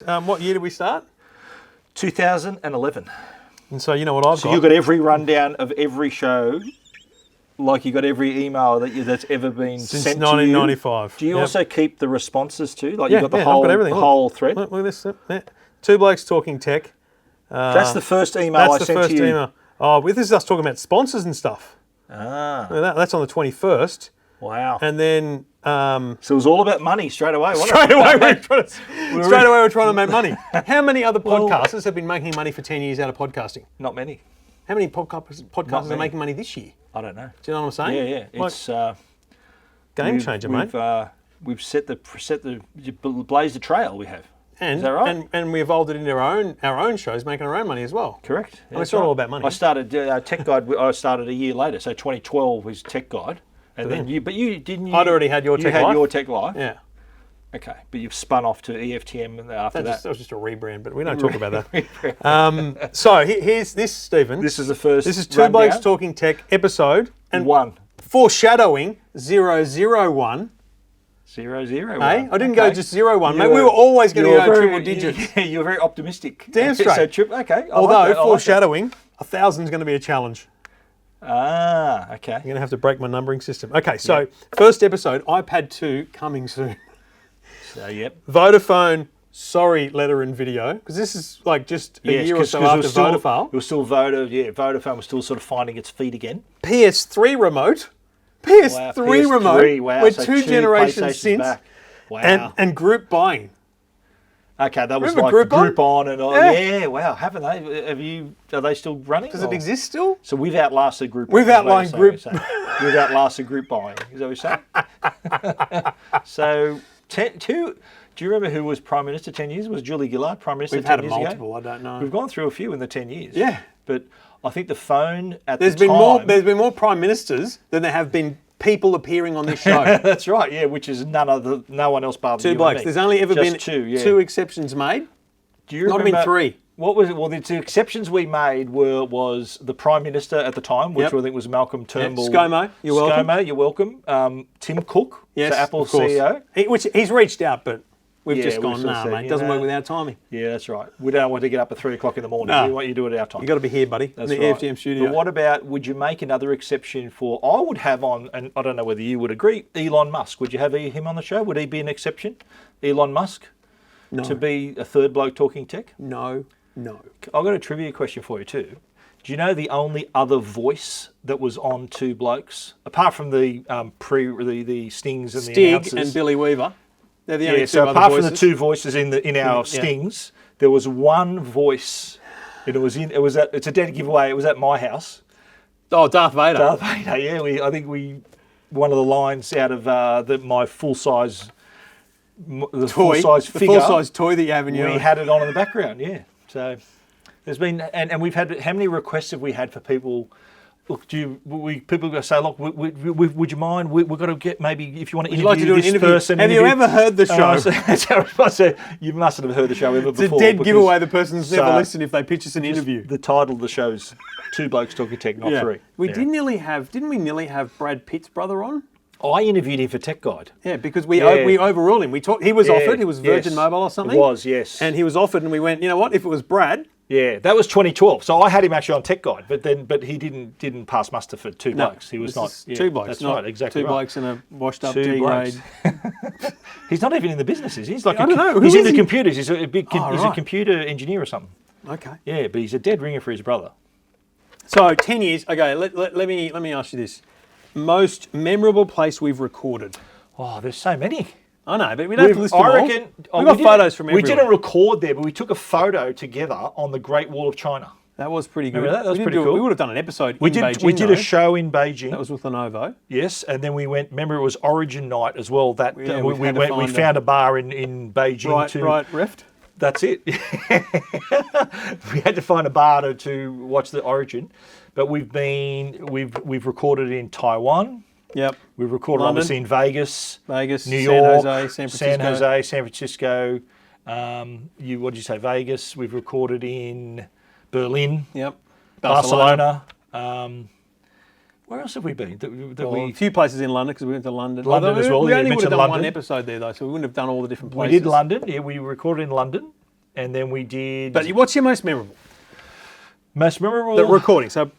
What year did we start? 2011. And so you know what I've got? So you've got every rundown of every show, like you got every email that's ever been Since sent 1995. to you. Do you also keep the responses too? Like Yeah, you've got the I've got everything. the whole thread? Look at this. Yeah. Two Blokes Talking Tech. That's the first email I sent to you. That's the first email. Oh, this is us talking about sponsors and stuff. Ah. That's on the 21st. Wow. And then... so it was all about money straight away, wasn't Straight it? away we're trying to make money. How many other podcasters have been making money for 10 years out of podcasting? Not many. How many podcasters are making money this year? I don't know. Do you know what I'm saying? Yeah. Like, It's game changer, mate. We've blazed the trail. We have. And, Is that right? and we evolved it into our own shows, making our own money as well. Correct. And it's not all about money. I started Tech Guide. I started a year later, so 2012 was Tech Guide, and then you didn't. I'd already had your Tech Life. You had your Tech Life. Yeah. Okay, but you've spun off to EFTM and after that. That was just a rebrand, but we don't talk about that. So here's this, Stephen. This is the first. This is Two Blokes Talking Tech episode and one foreshadowing 001. 001. Hey, I didn't go just 01, mate. We were always going to go triple digits. Yeah, you were very optimistic. Damn straight. So okay. Although foreshadowing, 1,000 is going to be a challenge. Ah, okay. You're going to have to break my numbering system. Okay, so first episode, iPad 2 coming soon. So yep. Vodafone, sorry, letter and video, because this is like just a year or so after Vodafone. It was still Vodafone was still sort of finding its feet again. PS3 remote. PS3 remote. Wow. We're so two generations since. Back. Wow. And group buying. Okay, that was Remember like Groupon and all. Yeah, wow. Haven't they? Are they still running? Does it exist still? So we've outlasted Groupon. We've outlined group. We've outlasted group buying. Is that what you're saying? So, do you remember who was Prime Minister 10 years? Was Julie Gillard Prime Minister 10 years ago? We've had multiple, I don't know. We've gone through a few in the 10 years. Yeah. But I think the phone at There's been more Prime Ministers than there have been people appearing on this show. That's right, yeah, which is no one else but Two Blokes. There's only ever been two exceptions made. Do you remember? Not been three. What was it? Well, the two exceptions we made was the Prime Minister at the time, which I think was Malcolm Turnbull. ScoMo, you're welcome. ScoMo, you're welcome. Tim Cook, so Apple's CEO. He's reached out, but we've just gone, mate, it doesn't work with our timing. Yeah, that's right. We don't want to get up at 3 o'clock in the morning. No. We want you to do it at our time. You've got to be here, buddy, that's in the EFTM studio. But what about, would you make another exception for, I would have on, and I don't know whether you would agree, Elon Musk. Would you have him on the show? Would he be an exception? Elon Musk? No. To be a third bloke talking tech? No. I've got a trivia question for you too. Do you know the only other voice that was on Two Blokes, apart from the the Stings and the announcers? Stig and Billy Weaver. They're the only two so other apart voices. from the two voices in our Stings, there was one voice, and it's a dead giveaway. It was at my house. Oh, Darth Vader. Darth Vader. Yeah, I think one of the lines out of my full size. The full-size figure. The full-size toy that you have in your... We had it on in the background, yeah. So there's been... And we've had... How many requests have we had for people... Look, people go say, look, would you mind? We've got to get maybe, if you want to interview this person... Have you ever heard the show? I said, you mustn't have heard the show ever before. It's a dead giveaway. The person's never listened if they pitch us an interview. The title of the show's Two Blokes Talking Tech, not three. Didn't we nearly have Brad Pitt's brother on? I interviewed him for Tech Guide. Yeah, because we overruled him. He was offered. He was Virgin Mobile or something. It was, yes. And he was offered, and we went, you know what? If it was Brad, yeah, that was 2012. So I had him actually on Tech Guide, but he didn't pass muster for Two Blokes. He was not Two Blokes. That's right, exactly. Two blokes in a washed up D grade. He's not even in the business, is he? He's like I don't know. He's into computers. He's a computer engineer or something. Okay. Yeah, but he's a dead ringer for his brother. So 10 years. Okay, let me ask you this. Most memorable place we've recorded? Oh, there's so many. I know, but we don't have to list them all. I reckon... We've got photos from everywhere. We didn't record there, but we took a photo together on the Great Wall of China. That was pretty good. Remember that? That was pretty cool. We would have done an episode in Beijing. We did a show in Beijing. That was with Lenovo. Yes, and then we went... Remember, it was Origin night as well. We found a bar in Beijing. Right, Reft. That's it. We had to find a bar to watch the Origin. But we've recorded in Taiwan. Yep. We've recorded London. Obviously in Vegas, New York, York, San Francisco. What did you say? Vegas. We've recorded in Berlin. Yep. Barcelona. Where else have we been? A few places in London because we went to London. London as well. We only would have done London. one episode there though, so we wouldn't have done all the different places. We did London. Yeah, we recorded in London. and then we did. But what's your most memorable? Most memorable? The recording. So,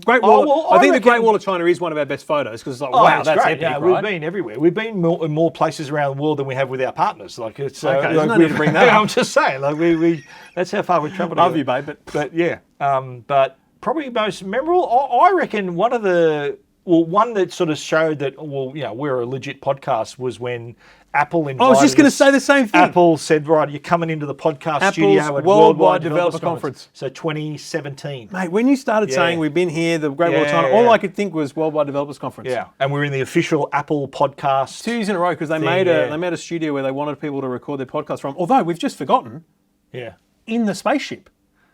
Great Wall. well, I think I the Great reckon- Wall of China is one of our best photos because it's like, wow, it's that's great. epic, Yeah, right? we've been everywhere. We've been in more places around the world than we have with our partners. Like it's Okay, there's like no need to bring that up. I'm just saying, like we that's how far we've travelled. Love you, babe. But yeah, but probably most memorable. I reckon one that sort of showed that we're a legit podcast was when Apple invited I was just going to us. say the same thing. Apple said, right, you're coming into the podcast Apple's studio at Worldwide Developer Conference. So 2017. Mate, when you started saying we've been here, the Great Wall of China, all I could think was Worldwide Developers Conference. Yeah, and we're in the official Apple podcast. 2 years in a row because they made a studio where they wanted people to record their podcast from. Although we've just forgotten, in the spaceship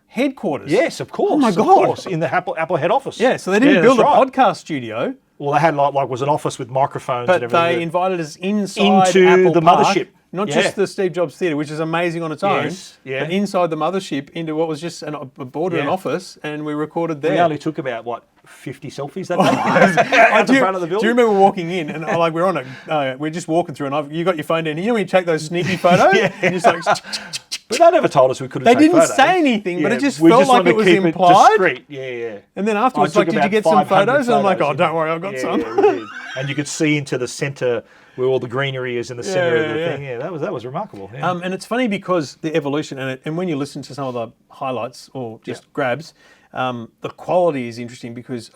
headquarters. Yes, of course. Oh my of God. course, in the Apple head office. Yeah, so they didn't build a right. podcast studio. Well, they had like was an office with microphones But and everything. they invited us inside Into Apple the Park, mothership. not just the Steve Jobs Theatre, which is amazing on its own, but inside the mothership into what was just a boardroom office, and we recorded there. We only took about 50 selfies that day at the front of the building. Do you remember walking in and we're on we're just walking through and you got your phone down. You know when you take those sneaky photos? And just like. But they never told us we couldn't They take didn't photos. say anything, but it just We felt just like wanted it to was keep implied. discreet. Yeah. And then afterwards, I like, took did you about get some 500 photos? And I'm like, oh, photos, don't worry, I've got some. Yeah, we did. And you could see into the centre where all the greenery is in the centre of the thing. Yeah, that was remarkable. Yeah. And it's funny because the evolution and when you listen to some of the highlights or just grabs, the quality is interesting because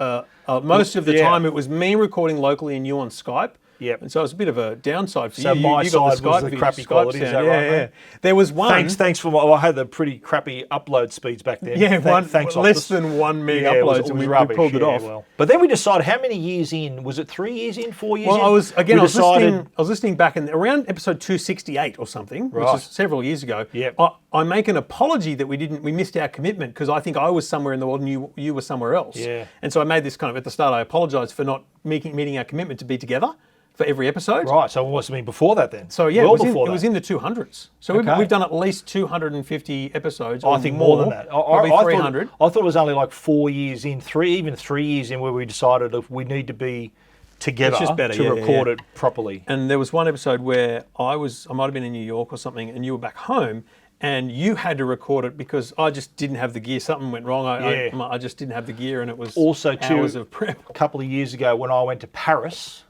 most of the time it was me recording locally and you on Skype. Yep. And so it's a bit of a downside for So you. my you got side was the crappy quality, is that right, mate? There was one. Thanks for I had the pretty crappy upload speeds back then. Thanks less than 1 meg uploads, and we pulled it off. Well. But then we decided how many years in? Was it 3 years in? 4 years in? Well, I was listening back in around episode 268 or something, which is several years ago. Yep. I make an apology that we missed our commitment because I think I was somewhere in the world and you were somewhere else. Yeah. And so I made this kind of at the start. I apologised for not meeting our commitment to be together for every episode. Right, so it must have been before that then. So yeah, well it before was in the 200s. So we've done at least 250 episodes. I think more than that. Probably 300. I thought it was only like 4 years in, even 3 years in, where we decided if we need to be together It's just better, to record it properly. And there was one episode where I might have been in New York or something, and you were back home. And you had to record it because I just didn't have the gear. Something went wrong. I just didn't have the gear, and it was also hours of prep. A couple of years ago when I went to Paris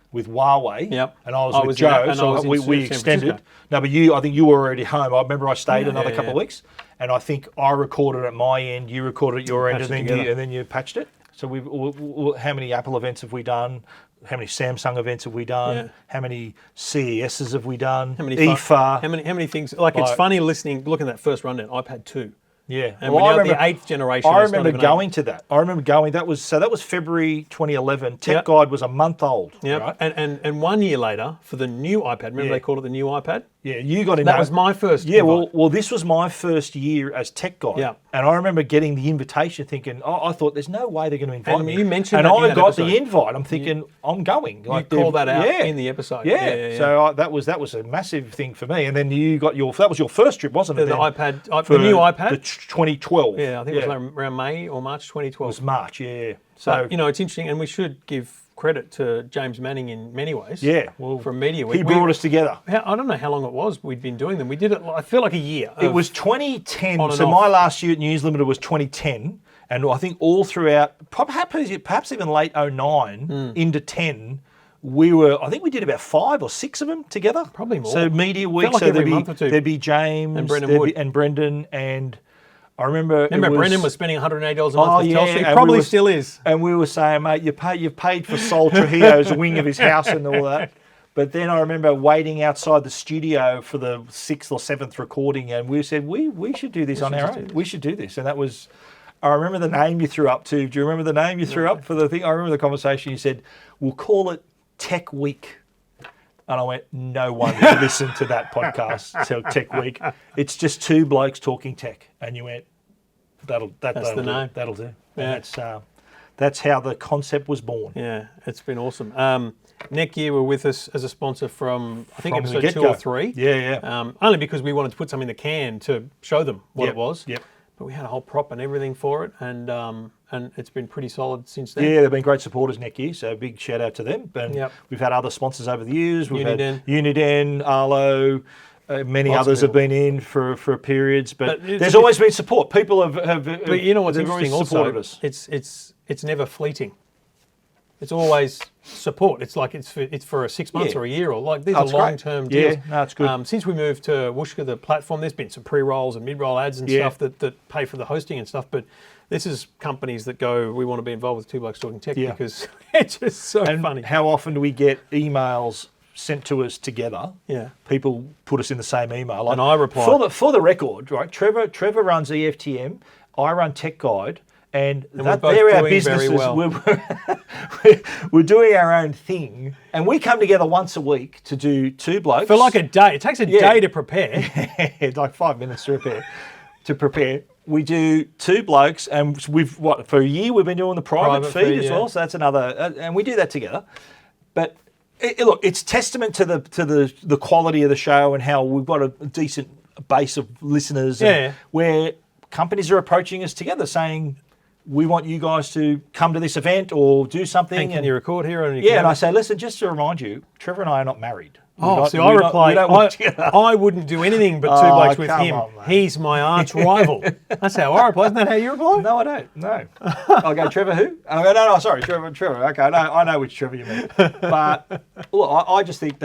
with Huawei, and I was with in Joe, and so we extended. No, but I think you were already home. I remember I stayed another couple of weeks, and I think I recorded at my end, you recorded at your end, and then you patched it. So how many Apple events have we done? How many Samsung events have we done? Yeah. How many CESs have we done? How many IFA? How many things? It's funny looking at that first rundown. iPad 2. Yeah, and we're now at the 8th generation. I remember going to that. That was February 2011. Tech Guide was a month old. Yeah, right? and 1 year later for the new iPad. Remember they called it the new iPad? Yeah, you got in. That was my first. Yeah, invite. well, this was my first year as Tech Guide. Yeah. And I remember getting the invitation, thinking, I thought there's no way they're going to invite me. You mentioned, and that I got episode. the invite. I'm thinking, I'm going. You called that out in the episode. Yeah. So that was a massive thing for me. And then you got that was your first trip, wasn't it? The iPad, the new iPad, the 2012. Yeah, I think it was around May or March 2012. It was March. Yeah. So it's interesting, and we should give credit to James Manning in many ways. Yeah, well, from Media Week. He brought us together. I don't know how long it was we'd been doing them. We did it, I feel like a year. It was 2010. So my last year at News Limited was 2010. And I think all throughout, perhaps even late 09 into 10, I think we did about 5 or 6 of them together. Probably more. So Media Week, like so there'd be James and Brendan Wood. and Brendan, and I remember Brendan was spending $180 a month with Telstra. He and probably still is. And we were saying, mate, you've paid for Sol Trujillo's wing of his house and all that. But then I remember waiting outside the studio for the 6th or 7th recording, and we said, we should do this on our own. We should do this. And that was, I remember the name you threw up to. Do you remember the name you threw up for the thing? I remember the conversation. You said, we'll call it Tech Week. And I went, no one will listen to that podcast till Tech Week. It's just 2 blokes talking tech. And you went, that'll the name. That'll do. Yeah. And that's how the concept was born. Yeah, it's been awesome. Netgear were with us as a sponsor from episode 2 or 3. Yeah. Only because we wanted to put something in the can to show them what it was. Yep. But we had a whole prop and everything for it, and it's been pretty solid since then. Yeah, they've been great supporters, Netgear, so big shout out to them. And we've had other sponsors over the years. We've had Uniden, Arlo, Many Lots of others have people. been in for periods, but But there's always been support. People have But you know what's they've always interesting supported also? us. It's never fleeting. It's always support. It's like it's for a 6 months Yeah. or a year, or like these Oh, are it's great. long-term Yeah, deals. no, it's good. Since we moved to Wooshka, the platform, there's been some pre-rolls and mid-roll ads and Yeah. stuff that pay for the hosting and stuff. But this is companies that go, we want to be involved with Two Blokes Talking Tech Yeah. because it's just so And funny. how often do we get emails sent to us together? Yeah. People put us in the same email. Like, And I reply. For the record, right? Trevor runs EFTM. I run Tech Guide. And we're both they're our doing businesses. very well. We're doing our own thing, and we come together once a week to do Two Blokes. For like a day. It takes a Yeah. day to prepare. It's like 5 minutes to prepare. We do Two Blokes, and for a year we've been doing the private feed as yeah. well. So that's another, and we do that together. But look, it's testament to the quality of the show and how we've got a decent base of listeners. Yeah. And where companies are approaching us together, saying, we want you guys to come to this event or do something. And can you record here? And Yeah, and I say, listen, just to remind you, Trevor and I are not married. I reply, we don't work together. I wouldn't do anything but Two Blokes with come him. on, mate. He's my arch rival. That's how I reply. Isn't that how you reply? No, I don't. No. I'll go, Trevor who? I go, no, sorry, Trevor. Okay, I know which Trevor you mean. But look, I just think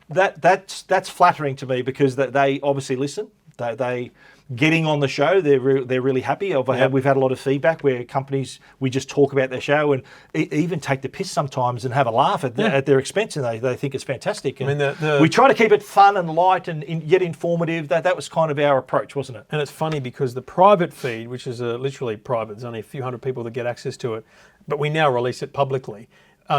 that's flattering to me because they obviously listen. They getting on the show, they're really happy. We've had a lot of feedback where companies, we just talk about their show and even take the piss sometimes and have a laugh at their expense, and they think it's fantastic. And I mean, we try to keep it fun and light and yet informative. That was kind of our approach, wasn't it? And it's funny because the private feed, which is literally private, there's only a few hundred people that get access to it, but we now release it publicly.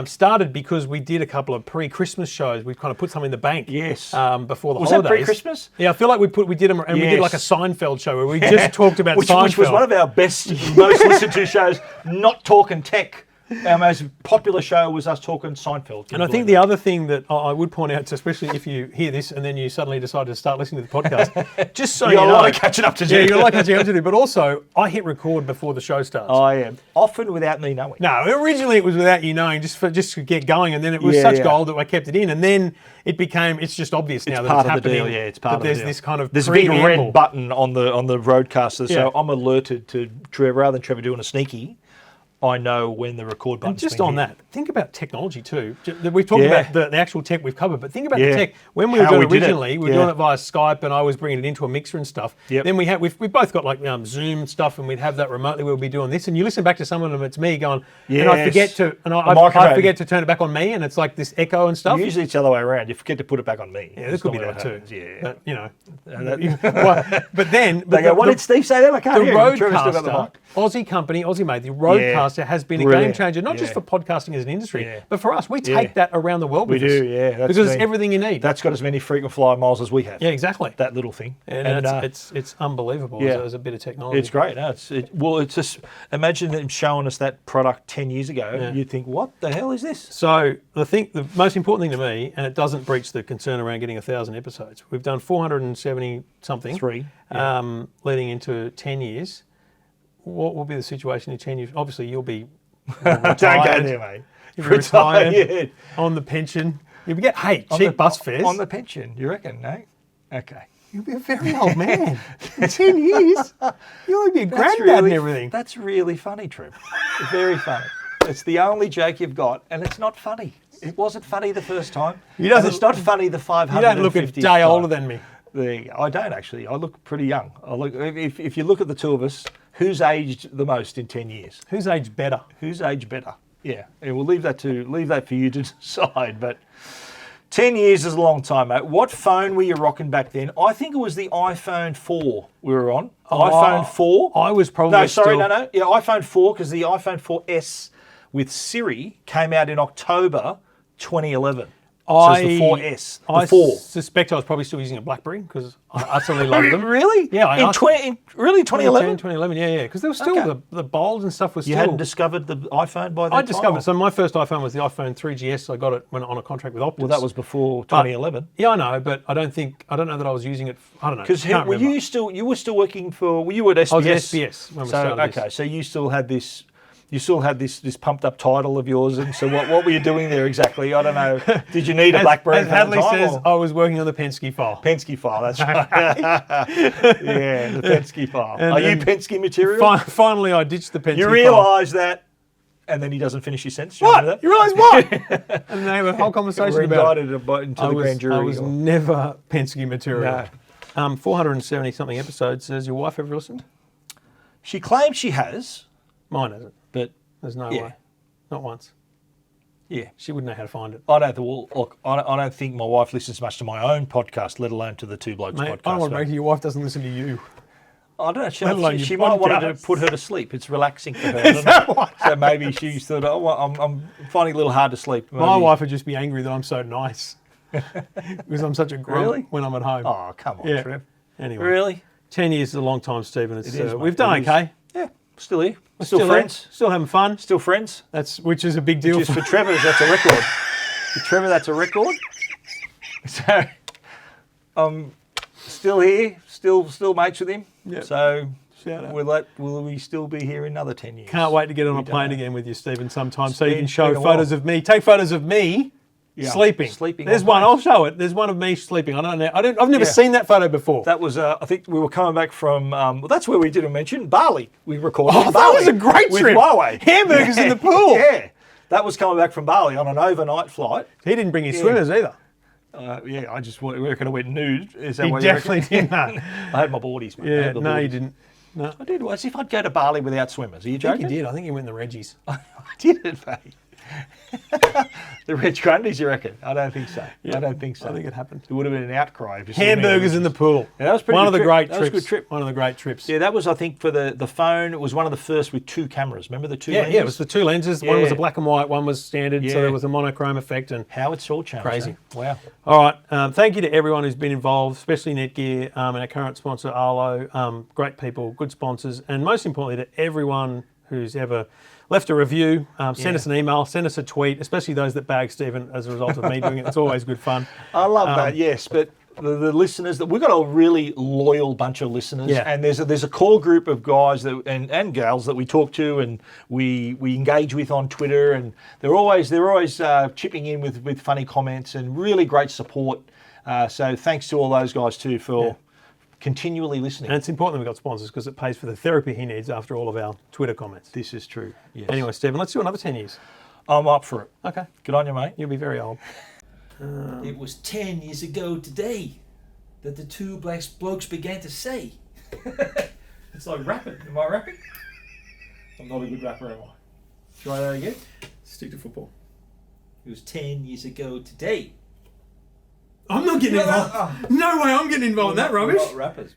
Started because we did a couple of pre-Christmas shows. We kind of put some in the bank. Yes. Before the Was holidays. that pre-Christmas? Yeah, I feel like we did them, and we did like a Yes. Seinfeld show where we just talked about which Seinfeld. was one of our best, most listened to shows. Not talking tech. Our most popular show was us talking Seinfeld. And I think the other thing that I would point out, especially if you hear this and then you suddenly decide to start listening to the podcast, just so you got you a know, lot of catching up to do. Yeah, you've got a lot of catching up to do. But also, I hit record before the show starts. I am often without me knowing. No, originally it was without you knowing, just to get going, and then it was such gold that I kept it in, and then it's just obvious now that part it's of the happening. deal. Yeah, it's part of the there's deal. this kind of there's a big preamble. red button on the roadcaster, so Yeah. I'm alerted to Trevor rather than Trevor doing a sneaky. I know when the record button's And just been on hit. that, think about technology too. We've talked Yeah. about the actual tech we've covered, but think about the Yeah. tech. When we were How doing we it did it. originally, we were Yeah. doing it via Skype, and I was bringing it into a mixer and stuff. Yep. Then we've both got like Zoom stuff, and we'd have that remotely. We'll be doing this, and you listen back to some of them. It's me going, and I Yes. forget to, and I microphone. forget to turn it back on me, and it's like this echo and stuff. Usually it's the other way around. You forget to put it back on me. Yeah, That's this could be not that what too. happens. Yeah. But, you know. that- but then They go, what did Steve say then? I can't the hear him. Trevor's still got the Roadcaster, mic. Aussie company, Aussie made, the Roadcaster has been a game Brilliant. changer, not just Yeah. for podcasting as an industry, Yeah. but for us. We take that around the world We with us. do, yeah. That's Because it's been- everything you need. That's got as many frequent flyer miles as we have. Yeah, exactly. That little thing. And it's unbelievable as a bit of technology. It's great. No, it's just imagine them showing us that product 10 years ago. Yeah. You'd think, what the hell is this? So the most important thing to me, and it doesn't breach the concern around getting 1,000 episodes. We've done 470 something. Leading into 10 years. What will be the situation in 10 years? Obviously, you'll be retired. Don't go there, mate. You'll be retired, Yeah. on the pension. You'll get, cheap On the- bus fares. On the pension, you reckon? No? Okay. You'll be a very old man. In 10 years, you'll be a granddad and everything. That's really funny, Trev. Very funny. It's the only joke you've got, and it's not funny. It wasn't funny the first time. You don't- And it's not funny the 550th You don't look a day older than me. There you go. I don't actually. I look pretty young. If you look at the two of us, who's aged the most in 10 years? Who's aged better? Who's aged better? Yeah, and we'll leave that for you to decide. But 10 years is a long time, mate. What phone were you rocking back then? I think it was the iPhone 4 we were on. iPhone 4. I was probably No, sorry, still- no. Yeah, iPhone 4, because the iPhone 4S with Siri came out in October 2011. So it's the 4S, the I 4. suspect I was probably still using a BlackBerry because I utterly loved them. Really? Yeah, I asked- really 2011? 2011, yeah. Because there was still Okay. the bulbs and stuff was You still... hadn't discovered the iPhone by that time? I discovered. So my first iPhone was the iPhone 3GS. I got it when on a contract with Optus. Well, that was before 2011. Yeah, I know, but I don't know that I was using it. I don't know. Because Can't were remember. you were still working for? Were you at SBS? I was at SBS when we So started this. okay, so you still had this you still had this pumped up title of yours, and so what were you doing there exactly? I don't know. Did you need a BlackBerry? As Hadley says, I was working on the Penske file. Penske file, that's right. Yeah, the Penske file. Are you Penske material? Finally, I ditched the Penske file. You realise that, and then he doesn't finish his sentence. What? You realise what? And they have a whole conversation about it. Into the grand jury. I was never Penske material. No. 470 something episodes. Has your wife ever listened? She claims she has. Mine hasn't. But there's no way. Not once. Yeah. She wouldn't know how to find it. I don't think my wife listens much to my own podcast, let alone to the Two Blokes podcast. I don't want to break it. Your wife doesn't listen to you. I don't know. She might want to put her to sleep. It's relaxing for her. So maybe she thought, I'm finding it a little hard to sleep. Maybe. My wife would just be angry that I'm so nice. Because I'm such a grump when I'm at home. Oh, come on, Trev. Anyway. Really? 10 years is a long time, Stephen. It is, we've done okay. Yeah, still here. We're still friends. Still having fun. Still friends. Which is a big deal. For Trevor, that's a record. For Trevor, that's a record. So, still here. Still mates with him. Yep. So, will we still be here in another 10 years? Can't wait to get on a plane again with you, Stephen, sometime so you can show photos of me. Take photos of me. Yeah. Sleeping. There's one. I'll show it. There's one of me sleeping. I don't know. I've never seen that photo before. That was. I think we were coming back from. That's where we didn't mention Bali. We recorded. Oh, that was a great trip. With Huawei. Hamburgers in the pool. Yeah, that was coming back from Bali on an overnight flight. He didn't bring his swimmers either. I just reckon I went nude. Is that he what definitely didn't. I had my boardies, mate. Yeah, no, you didn't. No, I did. As if I'd go to Bali without swimmers. Are you joking? I think you did. I think you went in the Reggies. I did it, mate. The Reg Grundies, you reckon? I don't think so. Yeah, I don't think so. I think it happened. It would have been an outcry. If you Hamburgers in the pool. Yeah, that was pretty one of the great trips. That was a good trip. One of the great trips. Yeah, that was, I think, for the phone. It was one of the first with two cameras. Remember the two lenses? Yeah, it was the two lenses. One was a black and white, one was standard, so there was a monochrome effect. And how it's all changed. Crazy. Eh? Wow. All right. Thank you to everyone who's been involved, especially Netgear and our current sponsor, Arlo. Great people, good sponsors, and most importantly to everyone who's ever left a review, send us an email, send us a tweet, especially those that bag Stephen as a result of me doing it. It's always good fun. I love that, yes, but the listeners, we've got a really loyal bunch of listeners, and there's a core group of guys that and gals that we talk to and we engage with on Twitter, and they're always chipping in with funny comments and really great support. So thanks to all those guys too for continually listening. And it's important that we've got sponsors because it pays for the therapy he needs after all of our Twitter comments. This is true. Yes. Anyway, Stephen, let's do another 10 years. I'm up for it. Okay. Good on you, mate. You'll be very old. It was 10 years ago today that the two blokes began to say. It's like rapping. Am I rapping? I'm not a good rapper, am I? Try that again. Stick to football. It was 10 years ago today. I'm not getting involved. No way I'm getting involved in that rubbish. We're not rappers.